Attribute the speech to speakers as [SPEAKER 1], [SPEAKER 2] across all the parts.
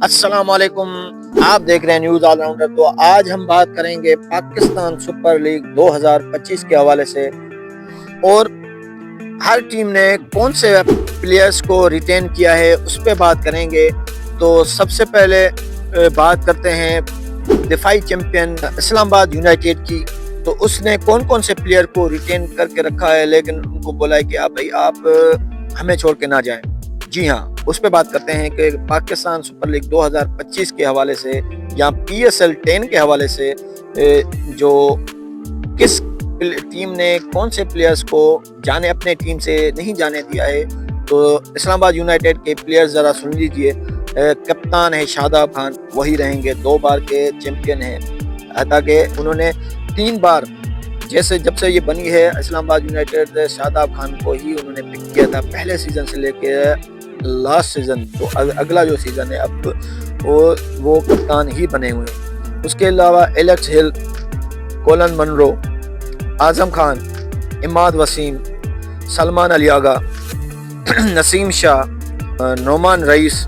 [SPEAKER 1] अस्सलाम वालेकुम। आप देख रहे हैं न्यूज़ ऑलराउंडर। तो आज हम बात करेंगे पाकिस्तान सुपर लीग 2025 के हवाले से और हर टीम ने कौन से प्लेयर्स को रिटेन किया है उस पर बात करेंगे। तो सबसे पहले बात करते हैं दिफाई चैंपियन इस्लामाबाद यूनाइटेड की। तो उसने कौन कौन से प्लेयर को रिटेन करके रखा है, लेकिन उनको बोला है कि आप हमें छोड़ के ना जाएं। जी हाँ, उस पर बात करते हैं कि पाकिस्तान सुपर लीग 2025 के हवाले से या PSL 10 के हवाले से जो किस टीम ने कौन से प्लेयर्स को अपने टीम से नहीं जाने दिया है। तो इस्लामाबाद यूनाइटेड के प्लेयर्स ज़रा सुन लीजिए। कप्तान है शादाब खान, वही रहेंगे। 2 बार के चैंपियन हैं, हालांकि उन्होंने 3 बार जब से ये बनी है इस्लामाबाद यूनाइटेड, शादाब खान को ही उन्होंने पिक किया था पहले सीजन से लेके लास्ट सीजन। तो अगला जो सीजन है अब वो कप्तान ही बने हुए हैं। उसके अलावा एलेक्स हिल, colon Munro, Azam Khan, Imad Wasim, Salman Ali Agha, Naseem Shah, Noman rice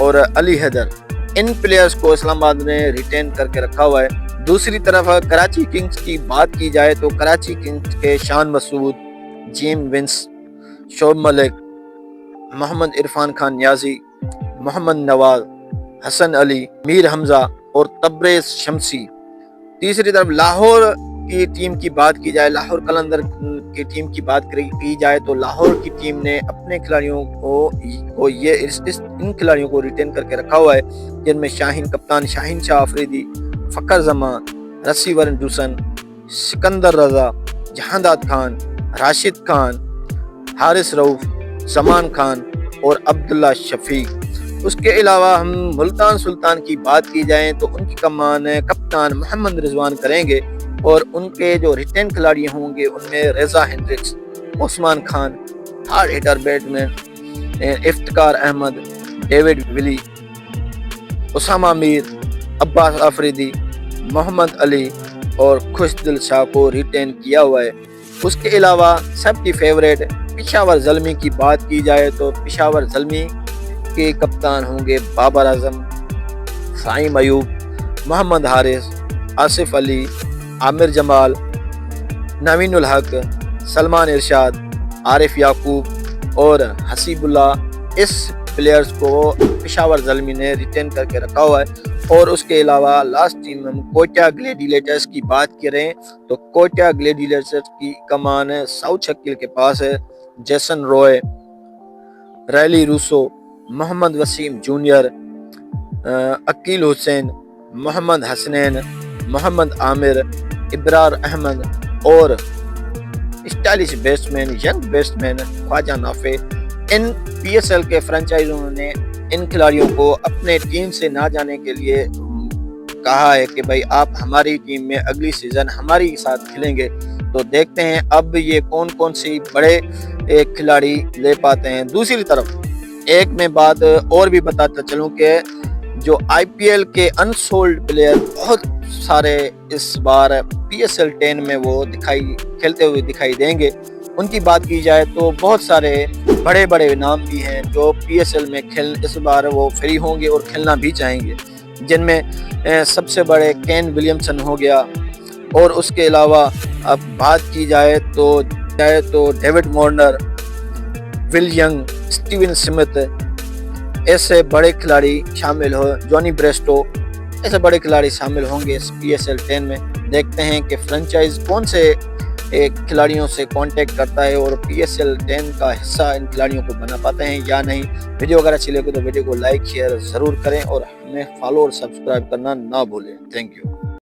[SPEAKER 1] और अली हैदर, इन प्लेयर्स को इस्लामाबाद ने रिटेन करके रखा हुआ है। दूसरी तरफ कराची किंग्स की बात की जाए तो कराची किंग्स के शान मसूद, जेम विंस, शोब मलिक, मोहम्मद इरफान खान नियाजी, मोहम्मद नवाज, हसन अली, मीर हमजा और तब्रेज शमसी। तीसरी तरफ लाहौर की टीम की बात की जाए, लाहौर कलंदर की टीम की बात की जाए तो लाहौर की टीम ने अपने खिलाड़ियों को इन खिलाड़ियों को रिटेन करके रखा हुआ है, जिनमें कप्तान शाहीन शाह अफरीदी, फकर जमान, रसीवर डूसन, सिकंदर रजा, जहांदाद खान, राशिद खान, हारिस रऊफ, समान खान और अब्दुल्ला शफीक। उसके अलावा हम मुल्तान सुल्तान की बात की जाए तो उनकी कमान कप्तान मोहम्मद रिजवान करेंगे और उनके जो रिटेन खिलाड़ी होंगे उनमें Reeza Hendricks, Usman Khan, hard hitter batsman Iftikhar Ahmed, David Willey, Usama Mir, Abbas Afridi, Mohammad Ali और खुशदिल शाह को रिटेन किया हुआ है। उसके अलावा सबकी फेवरेट पेशावर ज़ल्मी की बात की जाए तो पेशावर ज़ल्मी के कप्तान होंगे बाबर आजम, साइम अयूब, मोहम्मद हारिस, आसिफ अली, आमिर जमाल, नवीनुल हक, सलमान इरशाद, आरिफ याकूब और हसीबुल्ला। इस प्लेयर्स को पेशावर ज़ल्मी ने रिटेन करके रखा हुआ है। और उसके अलावा लास्ट टीम हम कोयटा ग्लेडिएटर्स की बात करें तो कोयटा ग्लेडिएटर्स की कमान साउथ शकील के पास है। Jason Roy, Rilee Rossouw, Mohammad Wasim junior, Akeel Hussain, Mohammad Hasnain, Mohammad Aamir, Ibrar Ahmed और stylish batsman young batsman Khawaja Nafay. इन PSL के फ्रेंचाइजों ने इन खिलाड़ियों को अपने टीम से ना जाने के लिए कहा है कि भाई आप हमारी टीम में अगली सीजन हमारी साथ खेलेंगे। तो देखते हैं अब ये कौन कौन सी बड़े खिलाड़ी ले पाते हैं। दूसरी तरफ एक मैं बात और भी बताता चलूं कि जो IPL के अनसोल्ड प्लेयर बहुत सारे इस बार PSL 10 में वो खेलते हुए दिखाई देंगे। उनकी बात की जाए तो बहुत सारे बड़े बड़े नाम भी हैं जो PSL में इस बार वो फ्री होंगे और खेलना भी चाहेंगे, जिनमें सबसे बड़े केन विलियमसन हो गया। और उसके अलावा अब बात की जाए तो David Warner, will young, Steven Smith, ऐसे बड़े खिलाड़ी शामिल हो, जॉनी ब्रेस्टो, ऐसे बड़े खिलाड़ी शामिल होंगे इस PSL 10 में। देखते हैं कि फ्रेंचाइज कौन से खिलाड़ियों से कांटेक्ट करता है और PSL 10 का हिस्सा इन खिलाड़ियों को बना पाते हैं या नहीं। वीडियो अगर अच्छी लगे तो वीडियो को लाइक शेयर ज़रूर करें और हमें फॉलो और सब्सक्राइब करना ना भूलें। Thank you.